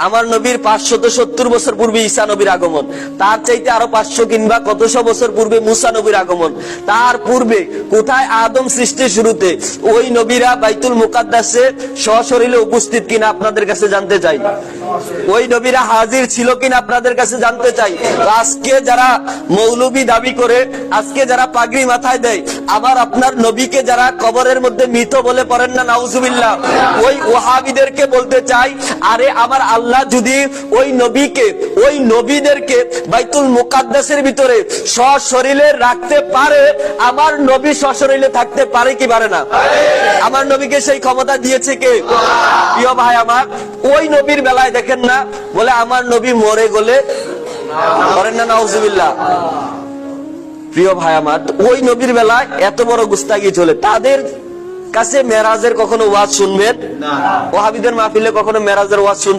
আমার নবীর 570 বছর পূর্বে ঈসা নবীর আগমন, তার চাইতে আরো 500 কিংবা কতশো বছর পূর্বে মুসা নবীর আগমন, তার পূর্বে কোথায় আদম সৃষ্টির শুরুতে ওই নবীরা বাইতুল মুকাদ্দাসে সশরীরে উপস্থিত কিনা আপনাদের কাছে জানতে চাই। ওই নবীরা হাজির ছিল কিনা আপনাদের কাছে জানতে চাই। আজকে যারা মৌলবী দাবি করে, আজকে যারা পাগড়ি মাথায় দেয়, আবার আপনার নবীকে যারা কবরের মধ্যে মৃত বলে পড়েন না, নাউজুবিল্লাহ, ওই ওয়াহাবিদেরকে বলতে চাই, আরে আমার আল্লাহ যদি ওই নবীকে, ওই নবীদেরকে বাইতুল মুকাদ্দাসের ভিতরে সশরীরে রাখতে পারে, আমার নবী সশরীরে থাকতে পারে কি পারে না? আমার নবীকে সেই ক্ষমতা দিয়েছে কে? প্রিয় ভাই আমার, ওই নবীর বেলায় দেখেন না, বলে আমার নবী মরে গেলে করেন না, নাউজুবিল্লাহ। প্রিয় ভাই আমার, ওই নবীর বেলায় এত বড় গুস্তাগি চলে, তাদের কাছে মেরাজের কখনো ওয়াজ শুনবেন? ওয়াহাবিদের মাহফিলে কখনো মেরাজের ওয়াজ শুনবেন?